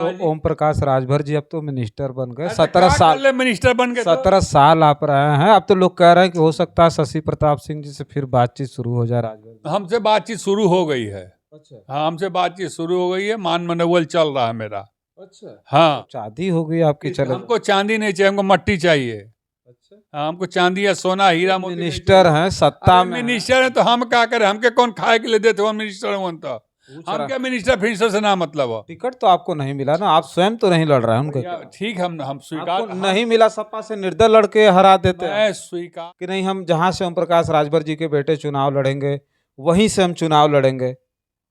तो ओम प्रकाश राजभर जी अब तो मिनिस्टर बन गए। 17 साल मिनिस्टर बन गए। 17 साल आप रहे हैं। अब तो लोग कह रहे हैं कि हो सकता है शशि प्रताप सिंह जी से फिर बातचीत शुरू हो जाए राजभर जी। हमसे बातचीत शुरू हो गई है। अच्छा हाँ, हमसे बातचीत शुरू हो गई है। मान मनोवल चल रहा है मेरा। अच्छा। हाँ, शादी हो गई आपकी, चले हमको चांदी नहीं चाहिए, हमको मट्टी चाहिए। अच्छा। हाँ, हमको चांदी या सोना हीरा मोती नहीं मिनिस्टर चाहिए। हैं, सत्ता में हैं। मिनिस्टर है तो हम क्या करें? हमके कौन खाए के लिए देते हो? मिनिस्टर हूँ तो पूछ हम रहा- क्या मिनिस्टर फिनिस्टर से ना मतलब हो। टिकट तो आपको नहीं मिला ना, आप स्वयं तो नहीं लड़ रहे हैं उनके भैया, खिलाफ। ठीक, हम स्वीकार, आपको नहीं मिला, सपा से निर्दल लड़के हरा देते हैं मैं स्वीकार। कि नहीं, हम जहां से ओम प्रकाश राजभर जी के बेटे चुनाव लड़ेंगे वहीं से हम चुनाव लड़ेंगे,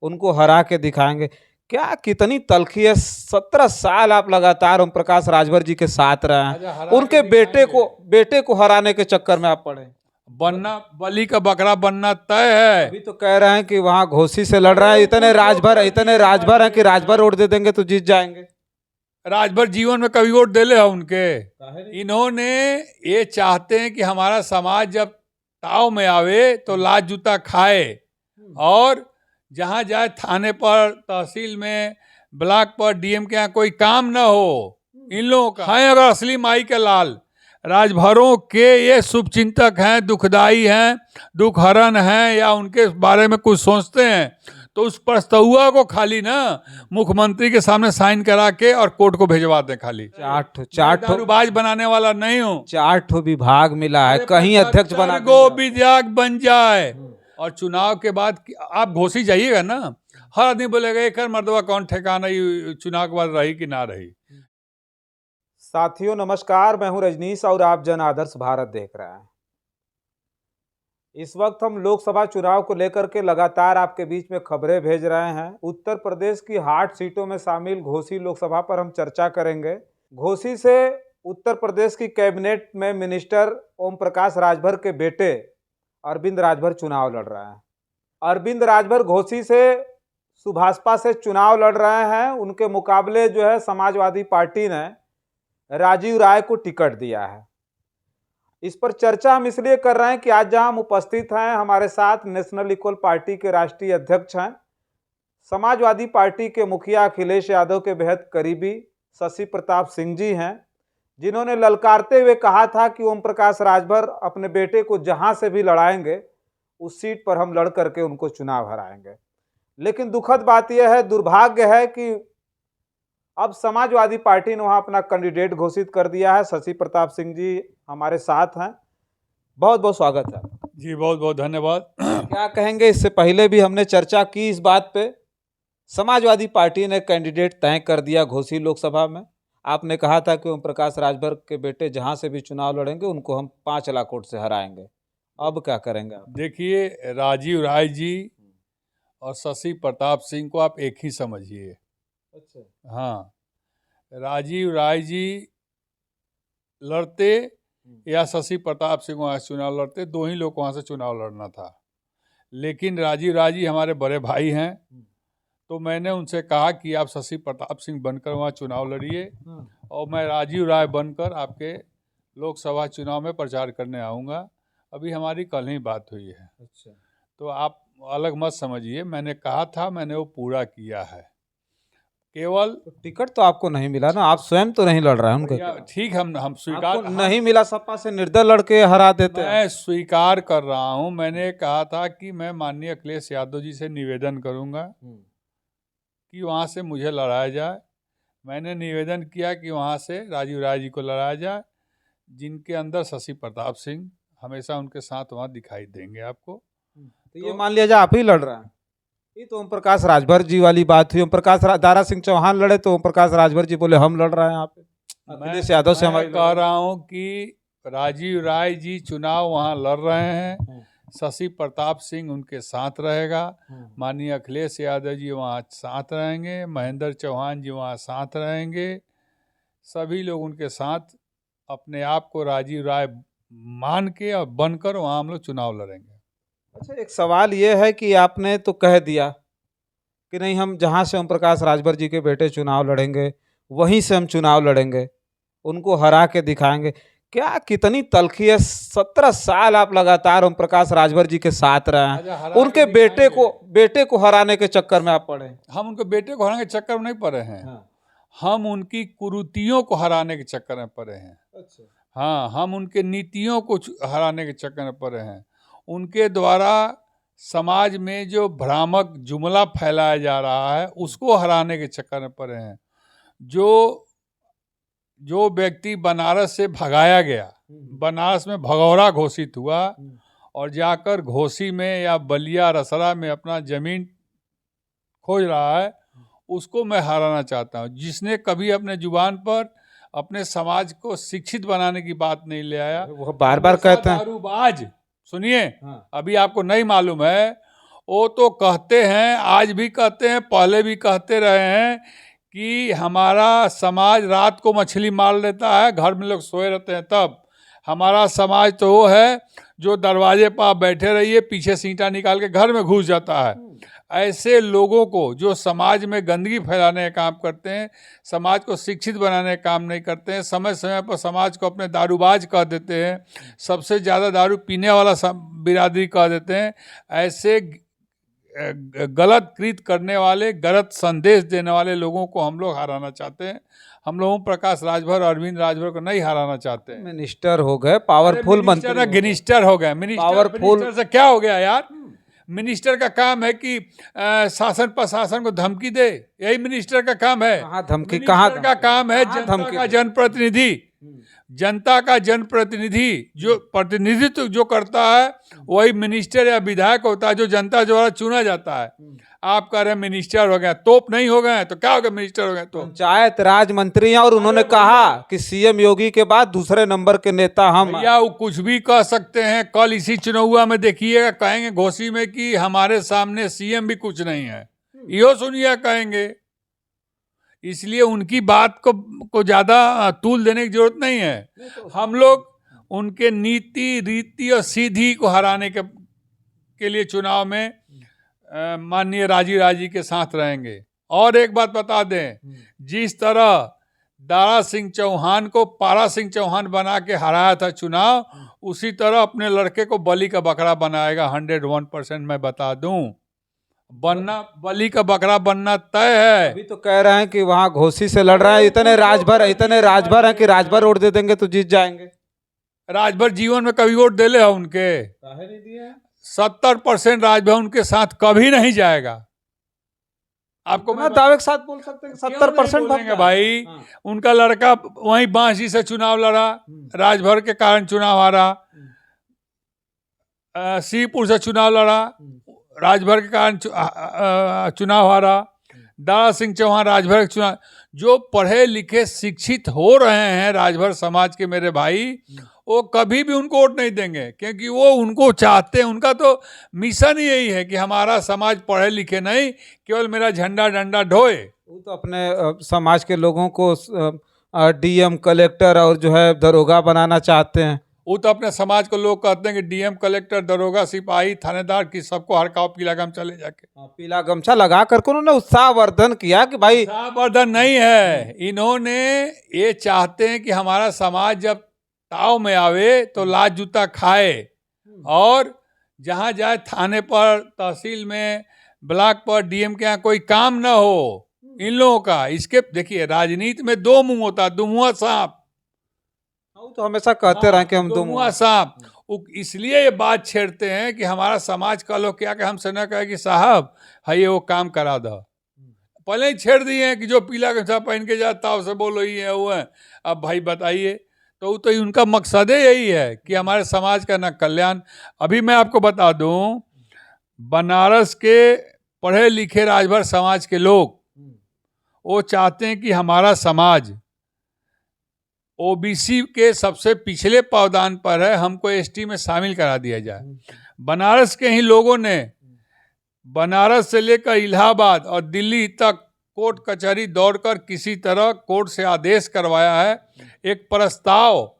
उनको हरा के दिखाएंगे। क्या कितनी तलखी है। 17 साल आप लगातार ओम प्रकाश राजभर जी के साथ रहे हैं, उनके बेटे को हराने के चक्कर में आप पड़े। बनना बलि का बकरा बनना तय है। अभी तो कह रहे हैं कि वहां घोसी से लड़ रहा है। इतने राजभर हैं कि राजभर वोट दे देंगे तो जीत जाएंगे। राजभर जीवन में कभी वोट देले है उनके? इन्होंने ये चाहते हैं कि हमारा समाज जब ताव में आवे तो लाज जूता खाए, और जहां जाए थाने पर, तहसील में, ब्लॉक पर, डीएम के यहाँ कोई काम ना हो। इन लोगों का है अगर असली माई के लाल। राजभरों के ये शुभचिंतक हैं, दुखदाई हैं, दुख हरण हैं, या उनके बारे में कुछ सोचते हैं तो उस प्रस्ताव को खाली ना मुख्यमंत्री के सामने साइन करा के और कोर्ट को भेजवा दें। खाली दारूबाज बनाने वाला नहीं हूँ। 4 विभाग मिला है, कहीं अध्यक्ष बना गो विधायक बन जाए, और चुनाव के बाद आप घोसी जाइएगा ना, हर आदमी बोलेगा एक मर्दवा कौन ठेकाना, चुनाव के बाद रही कि ना रही। साथियों नमस्कार, मैं हूं रजनीश और आप जन आदर्श भारत देख रहे हैं। इस वक्त हम लोकसभा चुनाव को लेकर के लगातार आपके बीच में खबरें भेज रहे हैं। उत्तर प्रदेश की हॉट सीटों में शामिल घोसी लोकसभा पर हम चर्चा करेंगे। घोसी से उत्तर प्रदेश की कैबिनेट में मिनिस्टर ओम प्रकाश राजभर के बेटे अरविंद राजभर चुनाव लड़ रहे हैं। अरविंद राजभर घोसी से सुभाषपा से चुनाव लड़ रहे हैं। उनके मुकाबले जो है समाजवादी पार्टी ने राजीव राय को टिकट दिया है। इस पर चर्चा हम इसलिए कर रहे हैं कि आज जहां हम उपस्थित हैं, हमारे साथ नेशनल इक्वल पार्टी के राष्ट्रीय अध्यक्ष हैं, समाजवादी पार्टी के मुखिया अखिलेश यादव के बेहद करीबी शशि प्रताप सिंह जी हैं, जिन्होंने ललकारते हुए कहा था कि ओम प्रकाश राजभर अपने बेटे को जहां से भी लड़ाएंगे उस सीट पर हम लड़ करके उनको चुनाव हराएंगे। लेकिन दुखद बात यह है, दुर्भाग्य है कि अब समाजवादी पार्टी ने वहां अपना कैंडिडेट घोषित कर दिया है। शशि प्रताप सिंह जी हमारे साथ हैं, बहुत बहुत स्वागत है जी। बहुत बहुत धन्यवाद। क्या कहेंगे? इससे पहले भी हमने चर्चा की इस बात पे। समाजवादी पार्टी ने कैंडिडेट तय कर दिया घोसी लोकसभा में। आपने कहा था कि ओम प्रकाश राजभर के बेटे जहां से भी चुनाव लड़ेंगे उनको हम 5 लाख वोट से हराएंगे। अब क्या करेंगे आप? देखिए, राजीव राय जी और शशि प्रताप सिंह को आप एक ही समझिए। अच्छा। हाँ, राजीव राय जी लड़ते या शशि प्रताप सिंह वहाँ से चुनाव लड़ते, दो ही लोग वहाँ से चुनाव लड़ना था। लेकिन राजीव राय जी हमारे बड़े भाई हैं, तो मैंने उनसे कहा कि आप शशि प्रताप सिंह बनकर वहाँ चुनाव लड़िए और मैं राजीव राय बनकर आपके लोकसभा चुनाव में प्रचार करने आऊँगा। अभी हमारी कल ही बात हुई है। अच्छा। तो आप अलग मत समझिए, मैंने कहा था, मैंने वो पूरा किया है। केवल टिकट तो आपको नहीं मिला ना, आप स्वयं तो नहीं लड़ रहे हैं उनके खिलाफ। ठीक, हम स्वीकार, नहीं मिला, सपा से निर्दल लड़के हरा देते हैं। मैं स्वीकार कर रहा हूं। मैंने कहा था कि मैं माननीय अखिलेश यादव जी से निवेदन करूंगा कि वहां से मुझे लड़ाया जाए। मैंने निवेदन किया कि वहां से राजीव राय जी को लड़ाया जाए, जिनके अंदर शशि प्रताप सिंह हमेशा उनके साथ वहां दिखाई देंगे आपको। तो ये मान लिया जाए आप ही लड़ रहे हैं। ये तो ओम प्रकाश राजभर जी वाली बात हुई। ओम प्रकाश दारा सिंह चौहान लड़े तो ओम प्रकाश राजभर जी बोले हम लड़ रहे हैं यहाँ पे। अखिलेश यादव से हमारी कह रहा हूँ कि राजीव राय जी चुनाव वहाँ लड़ रहे हैं, शशि प्रताप सिंह उनके साथ रहेगा, माननीय अखिलेश यादव जी वहाँ साथ रहेंगे, महेंद्र चौहान जी वहाँ साथ रहेंगे, सभी लोग उनके साथ अपने आप को राजीव राय मान के और बनकर वहाँ हम लोग चुनाव लड़ेंगे। अच्छा, एक सवाल ये है कि आपने तो कह दिया कि नहीं, हम जहाँ से ओम प्रकाश राजभर जी के बेटे चुनाव लड़ेंगे वहीं से हम चुनाव लड़ेंगे, उनको हरा के दिखाएंगे। क्या कितनी तलखी है। 17 साल आप लगातार ओम प्रकाश राजभर जी के साथ रहे हैं, उनके बेटे को हराने के चक्कर में आप पड़े। हम उनके बेटे को हराने के चक्कर में नहीं पड़े हैं। हम उनकी कुरीतियों को हराने के चक्कर में पड़े हैं। अच्छा। हाँ, हम उनके नीतियों को हराने के चक्कर में पड़े हैं। उनके द्वारा समाज में जो भ्रामक जुमला फैलाया जा रहा है उसको हराने के चक्कर में पड़े हैं। जो व्यक्ति बनारस से भगाया गया, बनारस में भगौरा घोषित हुआ और जाकर घोसी में या बलिया रसरा में अपना जमीन खोज रहा है, उसको मैं हराना चाहता हूँ। जिसने कभी अपने जुबान पर अपने समाज को शिक्षित बनाने की बात नहीं ले आया, वो बार बार कहते हैं दारूबाज। सुनिए, हाँ। अभी आपको नहीं मालूम है, वो तो कहते हैं, आज भी कहते हैं, पहले भी कहते रहे हैं कि हमारा समाज रात को मछली मार लेता है, घर में लोग सोए रहते हैं तब। हमारा समाज तो वो है जो दरवाजे पर बैठे रहिए, पीछे से ईंटा निकाल के घर में घुस जाता है। ऐसे लोगों को जो समाज में गंदगी फैलाने का काम करते हैं, समाज को शिक्षित बनाने का काम नहीं करते हैं, समय समय पर समाज को अपने दारूबाज कह देते हैं, सबसे ज़्यादा दारू पीने वाला बिरादरी कह देते हैं, ऐसे गलत कृत करने वाले, गलत संदेश देने वाले लोगों को हम लोग हराना चाहते हैं। हम लोग प्रकाश राजभर, अरविंद राजभर को नहीं हराना चाहते हैं। मिनिस्टर हो गए, पावरफुल मंत्री, मिनिस्टर हो गए। मिनिस्टर से क्या हो गया यार? मिनिस्टर का काम है कि शासन प्रशासन को धमकी दे, यही मिनिस्टर का काम है। कहाँ धमकी? मिनिस्टर कहाँ का काम है जनता का जनप्रतिनिधि, जनता का जनप्रतिनिधि, जो प्रतिनिधित्व जो करता है वही मिनिस्टर या विधायक होता है, जो जनता द्वारा चुना जाता है। आप कह रहे हैं मिनिस्टर हो गए, तोप नहीं हो गए तो क्या हो गया? मिनिस्टर हो गए तो पंचायत राज मंत्री हैं और उन्होंने कहा कि सीएम योगी के बाद दूसरे नंबर के नेता हम। भैया वो कुछ भी कह सकते हैं। कल इसी चुनाव में देखिएगा, कहेंगे घोसी में कि हमारे सामने सीएम भी कुछ नहीं है, यो सुनिए कहेंगे। इसलिए उनकी बात को ज्यादा तूल देने की जरूरत नहीं है। हम लोग उनके नीति, रीति और सीधी को हराने के लिए चुनाव में माननीय राजी के साथ रहेंगे। और एक बात बता दें, जिस तरह दारा सिंह चौहान को पारा सिंह चौहान बना के हराया था चुनाव, उसी तरह अपने लड़के को बलि का बकरा बनाएगा। 101% मैं बता दूं, बलि का बकरा बनना तय है। अभी तो कह रहे हैं कि वहाँ घोसी से लड़ रहे हैं, इतने राजभर हैं कि राजभर वोट दे देंगे तो जीत जाएंगे। राजभर जीवन में कभी वोट देले है उनके? 70% राजभर उनके साथ कभी नहीं जाएगा। आपको मैं दावे के साथ बोल सकते हैं 70% बोलेंगे भाई। उनका लड़का वहीं बांसी से चुनाव लड़ा, राजभर के कारण चुनाव हारा। सीपुर से चुनाव लड़ा, राजभर के कारण चुनाव हारा। दारा सिंह चौहान राजभर के चुनाव। जो पढ़े लिखे शिक्षित हो रहे हैं राजभर समाज के मेरे भाई, वो कभी भी उनको वोट नहीं देंगे, क्योंकि वो उनको चाहते हैं। उनका तो मिशन ही यही है कि हमारा समाज पढ़े लिखे नहीं, केवल मेरा झंडा डंडा ढोए। वो तो अपने समाज के लोगों को डीएम, कलेक्टर और जो है दरोगा बनाना चाहते हैं। वो तो अपने समाज को लोग कहते हैं कि डीएम, कलेक्टर, दरोगा, सिपाही, थानेदार की सबको हड़काओ, पीला गमछा ले जाके। पीला गमछा लगा करके उन्होंने उत्साहवर्धन किया कि भाई उत्साहवर्धन नहीं है, इन्होंने ये चाहते हैं कि हमारा समाज जब ताव में आवे तो लाज जूता खाए, और जहाँ जाए थाने पर, तहसील में, ब्लॉक पर, डीएम के यहाँ कोई काम ना हो इन लोगों का। इसके देखिए, राजनीति में दो मुंह होता है, दुमुहा सांप। तो हमेशा कहते रहे कि हम दुमुहा सांप। इसलिए ये बात छेड़ते हैं कि हमारा समाज का लोग क्या, कि हमसे न कहे कि साहब है वो काम करा दो। पहले ही छेड़ दिए हैं कि जो पीला गमछा पहन के जाता है उसे बोलो ये है वो है। अब भाई बताइए, तो उनका मकसद यही है कि हमारे समाज का न कल्याण। अभी मैं आपको बता दूं, बनारस के पढ़े लिखे राजभर समाज के लोग वो चाहते हैं कि हमारा समाज ओबीसी के सबसे पिछले पावदान पर है, हमको एसटी में शामिल करा दिया जाए। बनारस के ही लोगों ने बनारस से लेकर इलाहाबाद और दिल्ली तक कोर्ट कचहरी दौड़कर किसी तरह कोर्ट से आदेश करवाया है, एक प्रस्ताव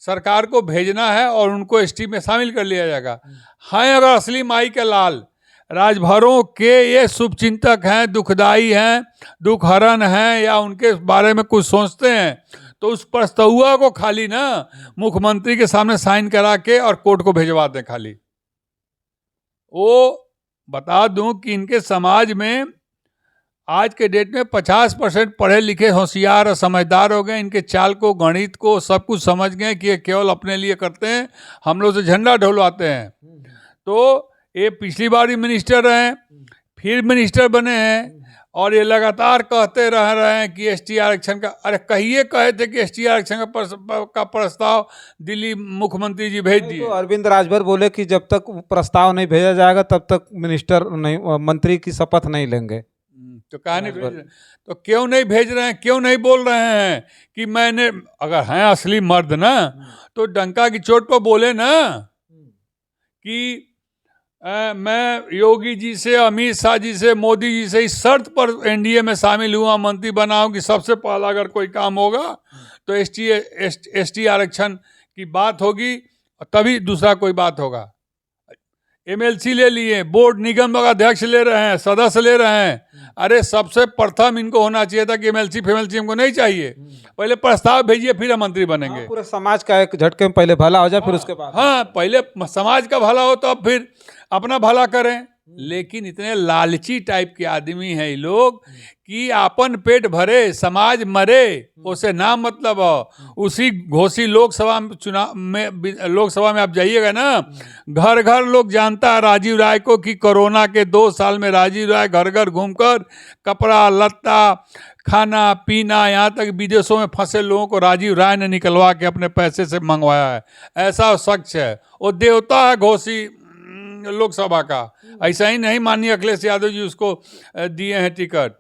सरकार को भेजना है और उनको एसटी में शामिल कर लिया जाएगा। हैं अगर असली माई के लाल राजभरों के ये शुभचिंतक हैं, दुखदाई हैं, दुखहरण हैं, या उनके बारे में कुछ सोचते हैं, तो उस प्रस्ताव को खाली ना मुख्यमंत्री के सामने साइन करा के और कोर्ट को भेजवा दें। खाली वो बता दूं कि इनके समाज में आज के डेट में 50% पढ़े लिखे होशियार और समझदार हो गए। इनके चाल को, गणित को, सब कुछ समझ गए कि ये केवल अपने लिए करते हैं, हम लोग से झंडा ढोलवाते हैं। तो ये पिछली बार भी मिनिस्टर हैं, फिर मिनिस्टर बने हैं, और ये लगातार कहते रह रहे हैं कि एसटी आरक्षण का, अरे कहे थे कि एसटी आरक्षण का प्रस्ताव दिल्ली मुख्यमंत्री जी भेज दिए। तो अरविंद राजभर बोले कि जब तक प्रस्ताव नहीं भेजा जाएगा तब तक मिनिस्टर नहीं, मंत्री की शपथ नहीं लेंगे। तो कहा नहीं भेज रहे, तो क्यों नहीं भेज रहे हैं, क्यों नहीं बोल रहे हैं कि मैंने, अगर हैं असली मर्द ना तो डंका की चोट पर बोले ना कि मैं योगी जी से, अमित शाह जी से, मोदी जी से इस शर्त पर एनडीए में शामिल हुआ, मंत्री बना हूं कि सबसे पहला अगर कोई काम होगा तो एसटी आरक्षण की बात होगी, तभी दूसरा कोई बात होगा। एमएलसी ले लिए, बोर्ड निगम का अध्यक्ष ले रहे हैं, सदस्य ले रहे हैं। अरे सबसे प्रथम इनको होना चाहिए था कि एमएलसी फेमएलसी हमको नहीं चाहिए, पहले प्रस्ताव भेजिए फिर हम मंत्री बनेंगे। पूरे समाज का एक झटके में पहले भला हो जाए, फिर उसके बाद। हाँ, पहले समाज का भला हो तो अब फिर अपना भला करें। लेकिन इतने लालची टाइप के आदमी हैं ये लोग कि आपन पेट भरे समाज मरे, उसे ना मतलब हो। उसी घोसी लोकसभा में, चुनाव में, लोकसभा में आप जाइएगा ना, घर घर लोग जानता है राजीव राय को कि कोरोना के 2 साल में राजीव राय घर घर घूमकर कपड़ा लत्ता, खाना पीना, यहाँ तक विदेशों में फंसे लोगों को राजीव राय ने निकलवा के अपने पैसे से मंगवाया है। ऐसा शख्स है, वो देवता है घोसी लोकसभा का। ऐसा ही नहीं माननीय अखिलेश यादव जी उसको दिए हैं टिकट,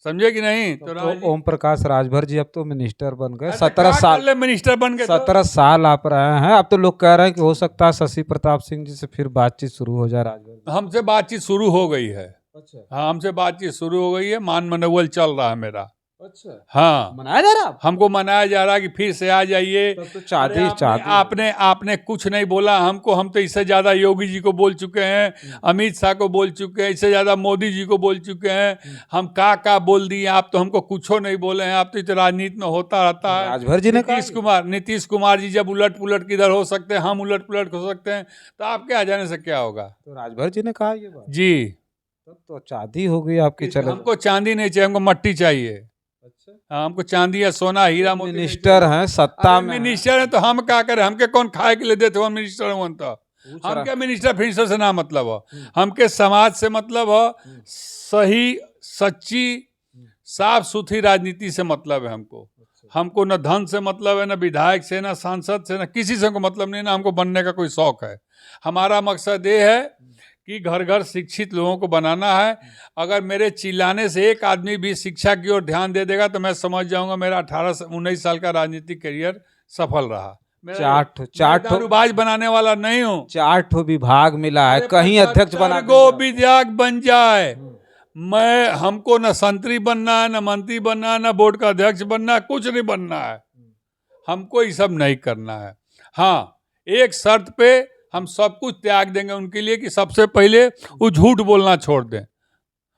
समझे कि नहीं। तो ओम प्रकाश राजभर जी अब तो मिनिस्टर बन गए, 17 साल मिनिस्टर बन गए, 17 साल आप रहे हैं। अब तो लोग कह रहे हैं कि हो सकता है शशि प्रताप सिंह जी से फिर बातचीत शुरू हो जाए। राजभर हमसे बातचीत शुरू हो गई है। अच्छा, हाँ, हमसे बातचीत शुरू हो गई है, मान मनोबल चल रहा है मेरा। अच्छा, हाँ, मनाया जा रहा है। हमको मनाया जा रहा है कि फिर से आ जाइए। तब तो चाहती आपने कुछ नहीं बोला हमको, हम तो इससे ज्यादा योगी जी को बोल चुके हैं, अमित शाह को बोल चुके हैं, इससे ज्यादा मोदी जी को बोल चुके हैं। हम का बोल दिए, आप तो हमको कुछ नहीं बोले हैं। आप तो राजनीति में होता रहता है। राजभर जी ने नीतीश कुमार जी जब उलट पुलट किधर हो सकते हैं, हम उलट पुलट हो सकते हैं, तो आपके आ जाने से क्या होगा। तो राजभर जी ने कहा ये बात जी, तब तो चांदी हो गई आपकी। चले, हमको चांदी नहीं चाहिए, हमको मट्टी चाहिए। अच्छा, हमको चांदी या सोना हीरा मोती। मिनिस्टर हैं, सत्ता में मिनिस्टर है तो हम क्या करें, हमके कौन खाए के लिए देते हो मिनिस्टर हो तो। हम क्या मिनिस्टर फिनिस्टर से ना मतलब हो, हमके समाज से मतलब हो, सही सच्ची साफ सुथरी राजनीति से मतलब है हमको। हमको न धन से मतलब है, न विधायक से, न सांसद से, न किसी से को मतलब नहीं, ना हमको बनने का कोई शौक है। हमारा मकसद ये है कि घर घर शिक्षित लोगों को बनाना है। अगर मेरे चिल्लाने से एक आदमी भी शिक्षा की ओर ध्यान दे देगा तो मैं समझ जाऊंगा मेरा 18-19 साल का राजनीतिक करियर सफल रहा। चार बाज बनाने वाला नहीं हूँ। 4 विभाग मिला है, कहीं अध्यक्ष बना गो विधायक बन जाए, मैं हमको न संतरी बनना है, न मंत्री बनना है, न बोर्ड का अध्यक्ष बनना है, कुछ नहीं बनना है। हमको ये सब नहीं करना है। हाँ, एक शर्त पे हम सब कुछ त्याग देंगे उनके लिए कि सबसे पहले वो झूठ बोलना छोड़ दें।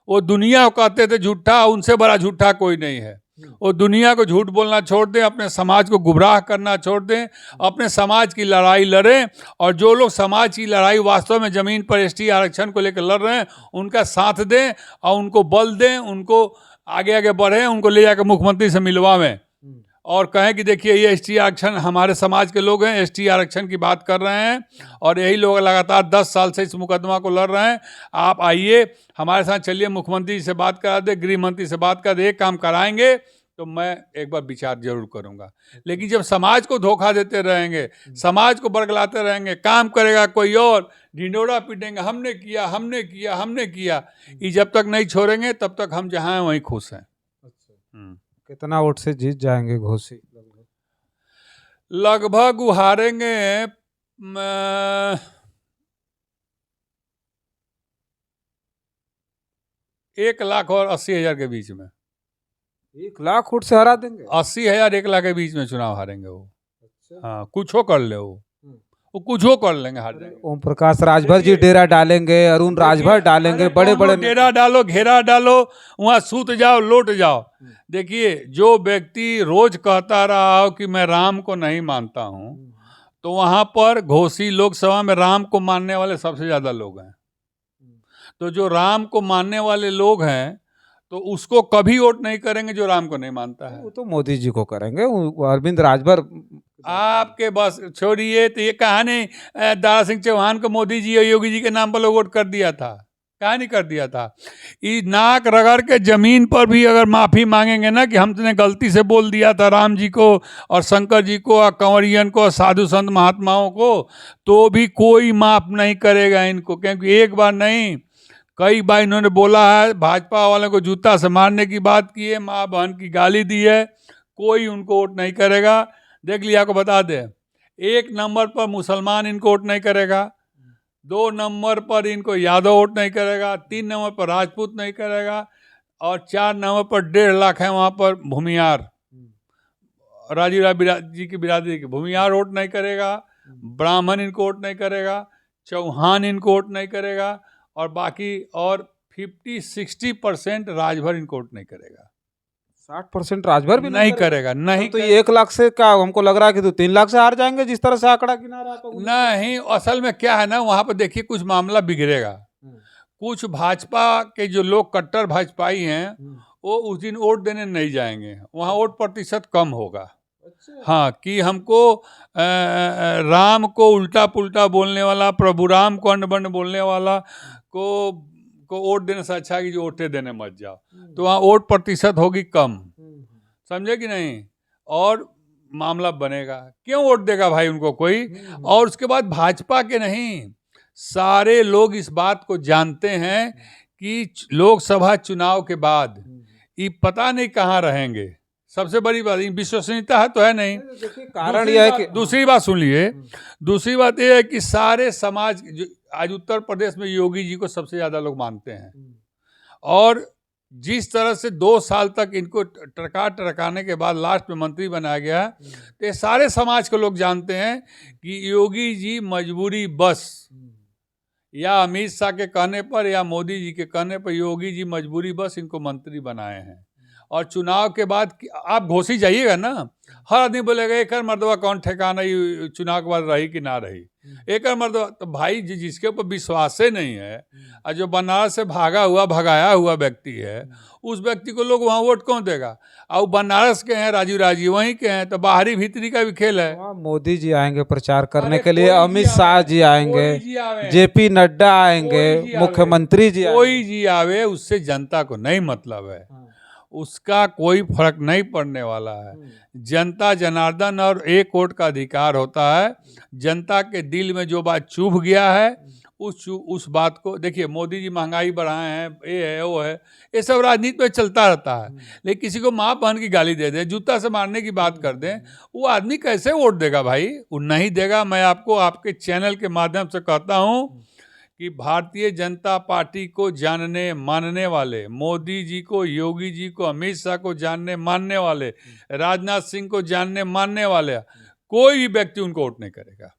वो दुनिया को कहते थे झूठा, उनसे बड़ा झूठा कोई नहीं है। वो दुनिया को झूठ बोलना छोड़ दें, अपने समाज को गुमराह करना छोड़ दें, अपने समाज की लड़ाई लड़ें। और जो लोग समाज की लड़ाई वास्तव में ज़मीन पर एसटी आरक्षण को लेकर लड़ रहे हैं, उनका साथ दें और उनको बल दें, उनको आगे आगे बढ़ें, उनको ले जाकर मुख्यमंत्री से मिलवावें और कहें कि देखिए ये एसटी आरक्षण हमारे समाज के लोग हैं, एसटी आरक्षण की बात कर रहे हैं और यही लोग लगातार 10 साल से इस मुकदमा को लड़ रहे हैं। आप आइए हमारे साथ, चलिए मुख्यमंत्री से बात करा दे, गृह मंत्री से बात कर दे, एक काम कराएंगे तो मैं एक बार विचार जरूर करूंगा। लेकिन जब समाज को धोखा देते रहेंगे, समाज को बरगलाते रहेंगे, काम करेगा कोई और, ढिंडोरा पीटेंगे, हमने किया हमने किया हमने किया, ये जब तक नहीं छोड़ेंगे तब तक हम जहाँ हैं वहीं खुश हैं। कितना वोट से जीत जाएंगे घोसी? लगभग हारेंगे 1,80,000 के बीच में। 1,00,000 वोट से हरा देंगे? 80,000 1,00,000 के बीच में चुनाव हारेंगे वो। अच्छा। हाँ, कुछ हो कर ले वो कुछ हो कर लेंगे, हार जाएंगे। ओम प्रकाश राजभर जी डेरा डालेंगे, अरुण राजभर डालेंगे, बड़े बड़े डेरा डालो, घेरा डालो, वहां सूत जाओ, लौट जाओ। देखिए, जो व्यक्ति रोज कहता रहा हो कि मैं राम को नहीं मानता हूं, तो वहां पर घोसी लोकसभा में राम को मानने वाले सबसे ज्यादा लोग हैं। तो जो राम को मानने वाले लोग हैं तो उसको कभी वोट नहीं करेंगे जो राम को नहीं मानता है। वो तो मोदी जी को करेंगे, वो अरविंद राजभर। आपके बस छोड़िए, तो ये कहानी दारा सिंह चौहान को मोदी जी और योगी जी के नाम पर लोग वोट कर दिया था, कहा नहीं कर दिया था। ये नाक रगड़ के जमीन पर भी अगर माफी मांगेंगे ना कि हमने गलती से बोल दिया था राम जी को और शंकर जी को और कंवरियन को और साधु संत महात्माओं को, तो भी कोई माफ नहीं करेगा इनको, क्योंकि एक बार नहीं कई बार इन्होंने बोला है, भाजपा वालों को जूता से मारने की बात की है, माँ बहन की गाली दी है, कोई उनको वोट नहीं करेगा। देख लिया, को बता दे, 1 नंबर पर मुसलमान इनको वोट नहीं करेगा, 2 नंबर पर इनको यादव वोट नहीं करेगा, 3 नंबर पर राजपूत नहीं करेगा, और 4 नंबर पर 1.5 लाख है वहाँ पर भूमियार, राजीव राय जी की बिरादरी के भूमियार वोट नहीं करेगा, ब्राह्मण इनको वोट नहीं करेगा, चौहान इनको वोट नहीं करेगा, और बाकी और 50-60% राजभर इनको वोट नहीं करेगा। 60% राजभर भी नहीं करेगा, नहीं तो ये 1 लाख से क्या हमको लग रहा है कि तो 3 लाख से हार जाएंगे, जिस तरह से आंकड़ा गिना रहा था। नहीं, असल में क्या है ना, वहां पर देखिए कुछ मामला बिगड़ेगा। कुछ भाजपा के जो लोग कट्टर भाजपाई हैं वो उस दिन वोट देने नहीं जाएंगे, वहाँ वोट प्रतिशत कम होगा। हाँ, कि हमको राम को उल्टा पुल्टा बोलने वाला, प्रभु राम को अंड बोलने वाला को वोट देने से अच्छा कि जो वोटें देने मत जाओ, तो वहाँ वोट प्रतिशत होगी कम, समझे कि नहीं, और मामला बनेगा। क्यों वोट देगा भाई उनको कोई? और उसके बाद भाजपा के नहीं, सारे लोग इस बात को जानते हैं कि लोकसभा चुनाव के बाद ये पता नहीं कहाँ रहेंगे। सबसे बड़ी बात विश्वसनीयता है तो है नहीं। कारण यह है कि दूसरी बात सुन लिए, दूसरी बात यह है कि सारे समाज आज उत्तर प्रदेश में योगी जी को सबसे ज्यादा लोग मानते हैं, और जिस तरह से 2 साल तक इनको टरकाने के बाद लास्ट में मंत्री बनाया गया, तो सारे समाज के लोग जानते हैं कि योगी जी मजबूरी बस, या अमित शाह के कहने पर या मोदी जी के कहने पर, योगी जी मजबूरी बस इनको मंत्री बनाए हैं। और चुनाव के बाद आप घोषी जाइएगा ना, हर आदमी बोलेगा एक मर्दवा कौन ठेकाना, ये चुनाव के बाद रही कि ना रही, एक मर्दवा। तो भाई जिसके ऊपर विश्वास ही नहीं है और जो बनारस से भगाया हुआ व्यक्ति है, उस व्यक्ति को लोग वहाँ वोट कौन देगा? और बनारस के हैं, राजीव राजी वहीं के हैं, तो बाहरी भीतरी का भी खेल है। मोदी जी आएंगे प्रचार करने के लिए, अमित शाह जी आएंगे, JP नड्डा आएंगे, मुख्यमंत्री जी, कोई जी आवे, उससे जनता को नहीं मतलब है, उसका कोई फर्क नहीं पड़ने वाला है। जनता जनार्दन और एक वोट का अधिकार होता है। जनता के दिल में जो बात चुभ गया है उस बात को देखिए। मोदी जी महंगाई बढ़ाए हैं, ये है वो है, ये सब राजनीति में चलता रहता है, लेकिन किसी को माँ बहन की गाली दे दें, जूता से मारने की बात कर दें, वो आदमी कैसे वोट देगा भाई? वो नहीं देगा। मैं आपको आपके चैनल के माध्यम से कहता हूँ कि भारतीय जनता पार्टी को जानने मानने वाले, मोदी जी को, योगी जी को, अमित शाह को जानने मानने वाले, राजनाथ सिंह को जानने मानने वाले, कोई भी व्यक्ति उनको वोट नहीं करेगा।